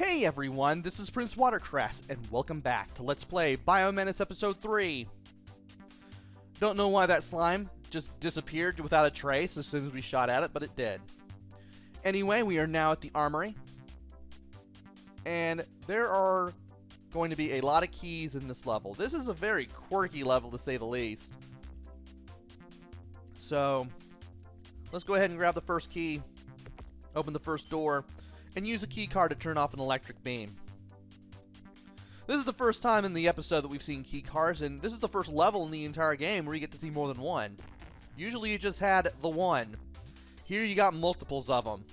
Hey everyone, this is PrinceWatercress, and welcome back to Let's Play Menace Episode 3. Don't know why that slime just disappeared without a trace as soon as we shot at it, but it did. Anyway, we are now at the Armory, and there are going to be a lot of keys in this level. This is a very quirky level, to say the least. So, let's go ahead and grab the first key, open the first door, and use a key card to turn off an electric beam. This is the first time in the episode that we've seen key cards, and this is the first level in the entire game where you get to see more than one. Usually you just had the one. Here you got multiples of them.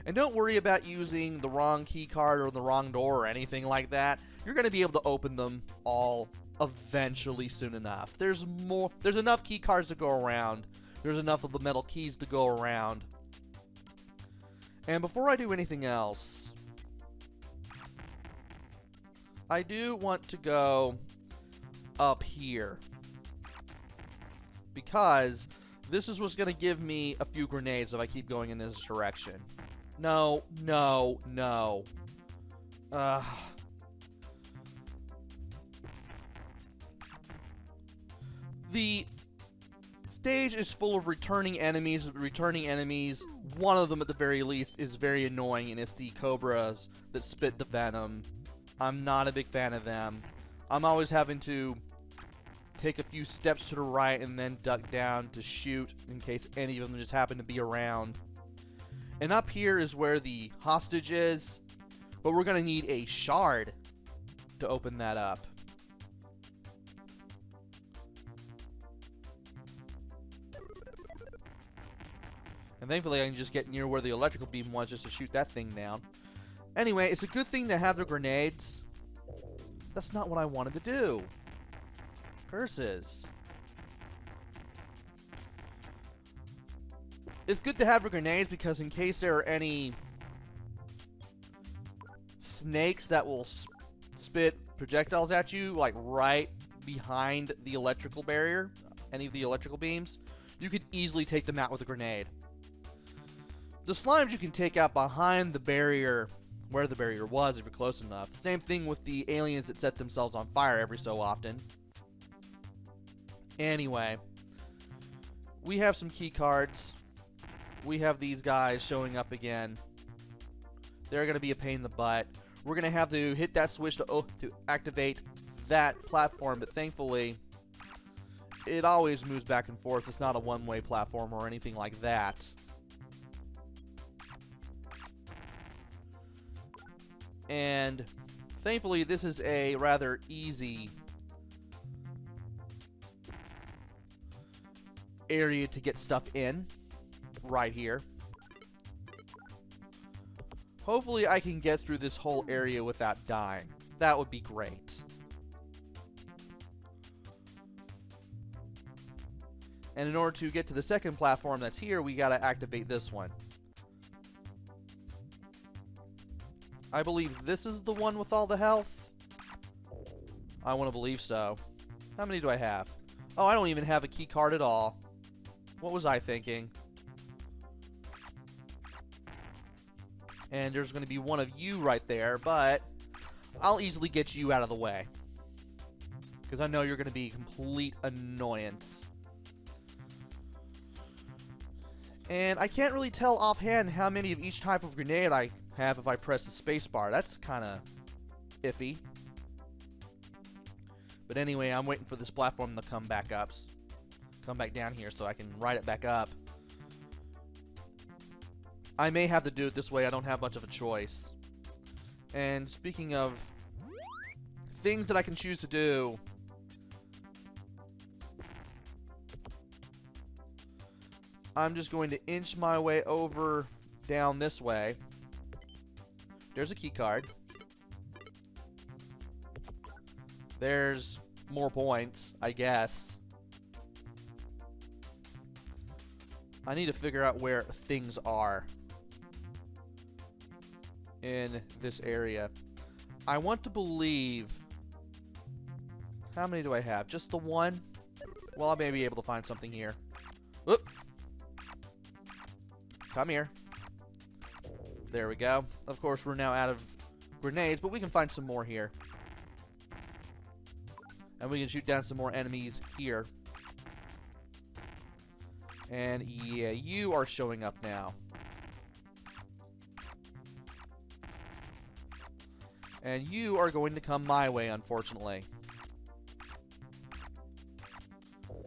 And don't worry about using the wrong key card or the wrong door or anything like that. You're going to be able to open them all eventually soon enough. There's enough key cards to go around. There's enough of the metal keys to go around. And before I do anything else, I do want to go up here, because this is what's going to give me a few grenades if I keep going in this direction. No, no, no. The stage is full of returning enemies. One of them at the very least is very annoying, and it's the cobras that spit the venom. I'm not a big fan of them. I'm always having to take a few steps to the right and then duck down to shoot in case any of them just happen to be around. And up here is where the hostage is, but we're going to need a shard to open that up. And thankfully I can just get near where the electrical beam was just to shoot that thing down. Anyway, it's a good thing to have the grenades. That's not what I wanted to do. Curses. It's good to have the grenades because in case there are any snakes that will spit projectiles at you, like right behind the electrical barrier, any of the electrical beams, you could easily take them out with a grenade. The slimes you can take out behind the barrier, where the barrier was if you're close enough. Same thing with the aliens that set themselves on fire every so often. Anyway, we have some key cards. We have these guys showing up again. They're going to be a pain in the butt. We're going to have to hit that switch to activate that platform, but thankfully it always moves back and forth. It's not a one-way platform or anything like that. And thankfully this is a rather easy area to get stuff in, right here. Hopefully I can get through this whole area without dying. That would be great. And in order to get to the second platform that's here, we gotta activate this one. I believe this is the one with all the health. I want to believe so. How many do I have? Oh, I don't even have a key card at all. What was I thinking? And there's going to be one of you right there, but I'll easily get you out of the way, because I know you're going to be a complete annoyance. And I can't really tell offhand how many of each type of grenade I have if I press the spacebar. That's kind of iffy. But anyway, I'm waiting for this platform to come back down here so I can ride it back up. I may have to do it this way. I don't have much of a choice. And speaking of things that I can choose to do, I'm just going to inch my way over down this way. There's a key card. There's more points, I guess. I need to figure out where things are in this area. I want to believe... How many do I have? Just the one? Well, I may be able to find something here. Whoop! Come here. There we go. Of course, we're now out of grenades, but we can find some more here. And we can shoot down some more enemies here. And yeah, you are showing up now. And you are going to come my way, unfortunately.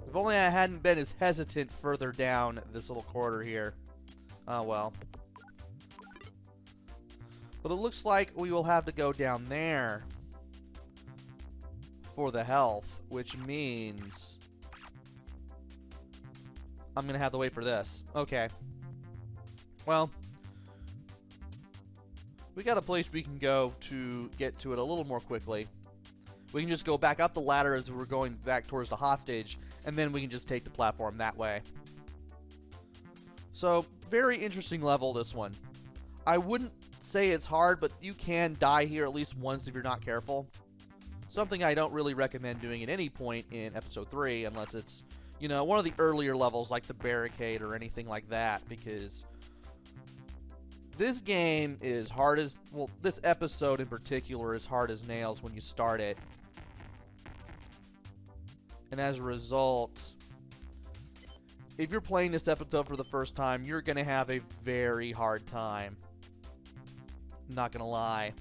If only I hadn't been as hesitant further down this little corridor here. Oh well. But it looks like we will have to go down there for the health, which means I'm going to have to wait for this. Okay. Well, we got a place we can go to get to it a little more quickly. We can just go back up the ladder as we're going back towards the hostage, and then we can just take the platform that way. So, very interesting level, this one. I wouldn't say it's hard, but you can die here at least once if you're not careful. Something I don't really recommend doing at any point in Episode 3, unless it's, you know, one of the earlier levels like the barricade or anything like that, because this game is hard as, well, this episode in particular is hard as nails when you start it. And as a result, if you're playing this episode for the first time, you're going to have a very hard time. Not going to lie.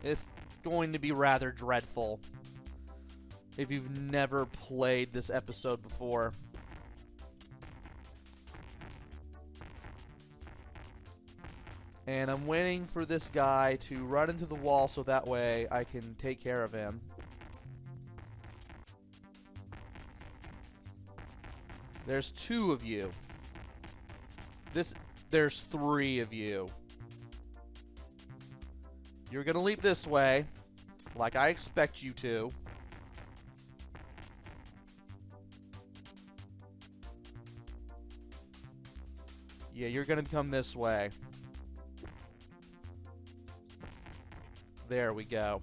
It's going to be rather dreadful if you've never played this episode before. And I'm waiting for this guy to run into the wall so that way I can take care of him. There's 2 of you. There's 3 of you. You're gonna leap this way, like I expect you to. Yeah, you're gonna come this way. There we go.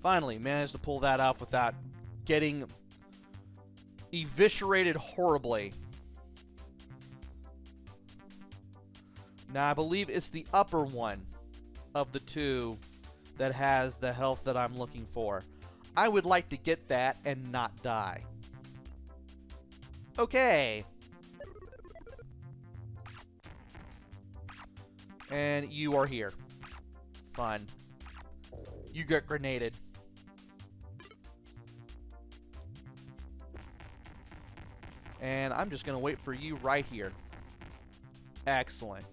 Finally, managed to pull that off without getting eviscerated horribly. Now, I believe it's the upper one of the 2 that has the health that I'm looking for. I would like to get that and not die. Okay. And you are here. Fun. You get grenaded. And I'm just going to wait for you right here. Excellent.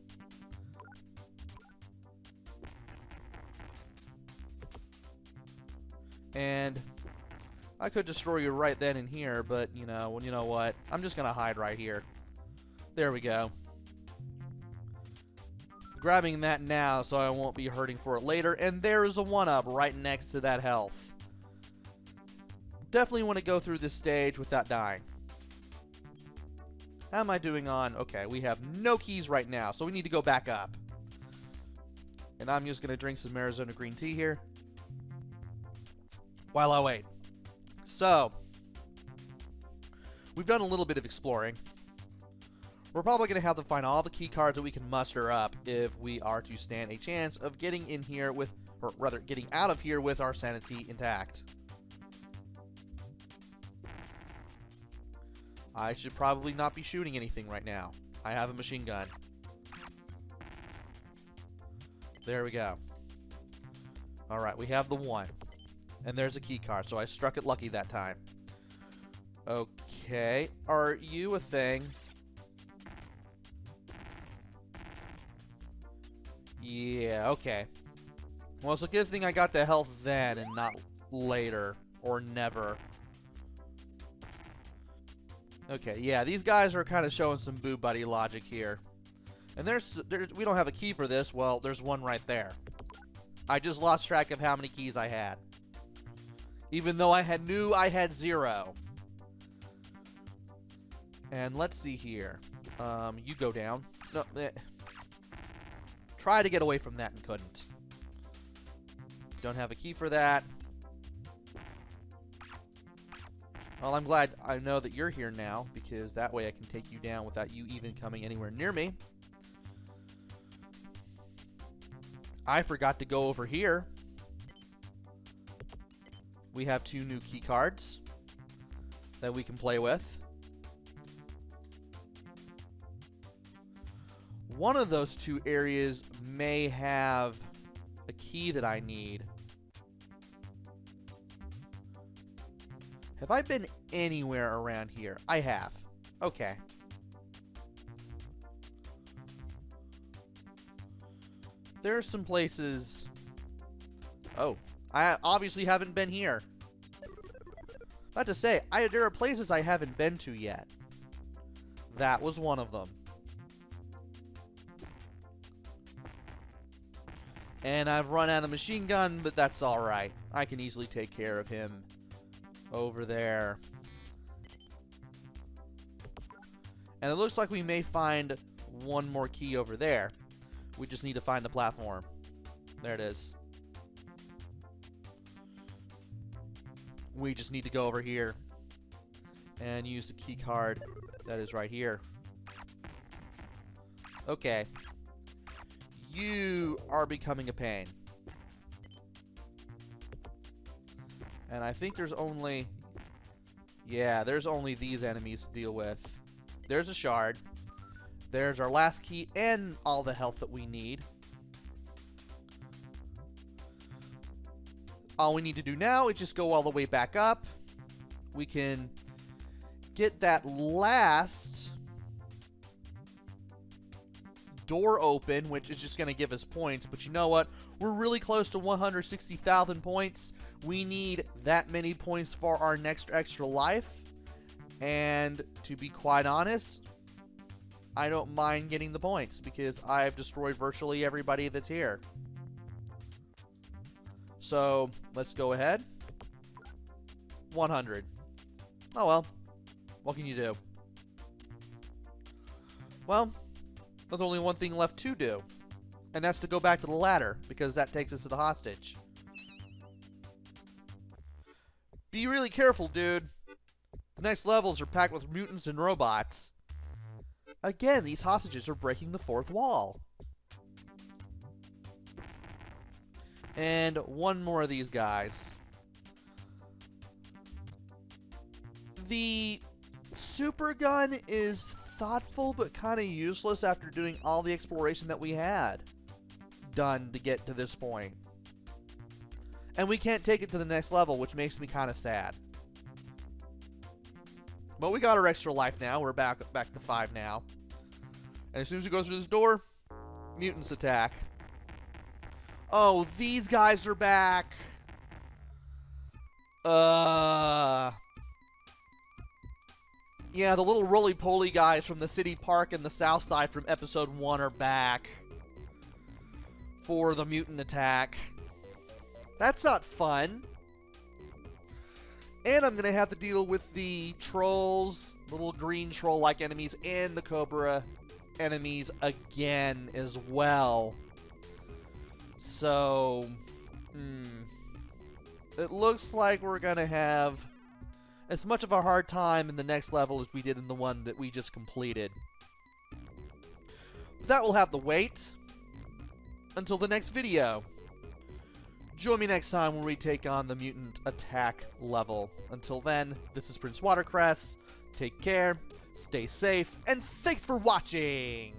And I could destroy you right then and here, but you know what? I'm just going to hide right here. There we go. Grabbing that now so I won't be hurting for it later. And there is a 1-up right next to that health. Definitely want to go through this stage without dying. How am I doing on? Okay, we have no keys right now, so we need to go back up. And I'm just going to drink some Arizona green tea here while I wait. So, we've done a little bit of exploring. We're probably going to have to find all the key cards that we can muster up if we are to stand a chance of getting in here with, or rather, getting out of here with our sanity intact. I should probably not be shooting anything right now. I have a machine gun. There we go. Alright, we have the 1. And there's a key card, so I struck it lucky that time. Okay, are you a thing? Yeah, okay. Well, it's a good thing I got the health then and not later or never. Okay, yeah, these guys are kind of showing some boo buddy logic here. And we don't have a key for this. Well, there's one right there. I just lost track of how many keys I had. Even though I knew I had 0. And let's see here. You go down. No, try to get away from that and couldn't. Don't have a key for that. Well, I'm glad I know that you're here now, because that way I can take you down without you even coming anywhere near me. I forgot to go over here. We have 2 new key cards that we can play with. One of those 2 areas may have a key that I need. Have I been anywhere around here? I have. Okay. There are some places... Oh, I obviously haven't been here. About to say, there are places I haven't been to yet. That was one of them. And I've run out of machine gun, but that's alright. I can easily take care of him over there. And it looks like we may find one more key over there. We just need to find the platform. There it is. We just need to go over here and use the key card that is right here. Okay. You are becoming a pain. And I think there's only... Yeah, there's only these enemies to deal with. There's a shard. There's our last key and all the health that we need. All we need to do now is just go all the way back up. We can get that last door open, which is just going to give us points. But you know what? We're really close to 160,000 points. We need that many points for our next extra life. And to be quite honest, I don't mind getting the points because I've destroyed virtually everybody that's here. So let's go ahead. 100. Oh well. What can you do? Well, there's only one thing left to do. And that's to go back to the ladder, because that takes us to the hostage. Be really careful, dude. The next levels are packed with mutants and robots. Again, these hostages are breaking the 4th wall. And one more of these guys. The super gun is thoughtful but kind of useless after doing all the exploration that we had done to get to this point. And we can't take it to the next level, which makes me kind of sad. But we got our extra life now. We're back to 5 now. And as soon as we go through this door, mutants attack. Oh, these guys are back. Yeah, the little roly-poly guys from the city park and the south side from episode 1 are back for the mutant attack. That's not fun. And I'm going to have to deal with the trolls, little green troll-like enemies, and the cobra enemies again as well. So, it looks like we're going to have as much of a hard time in the next level as we did in the one that we just completed. But that will have to wait until the next video. Join me next time when we take on the mutant attack level. Until then, this is PrinceWatercress. Take care, stay safe, and thanks for watching!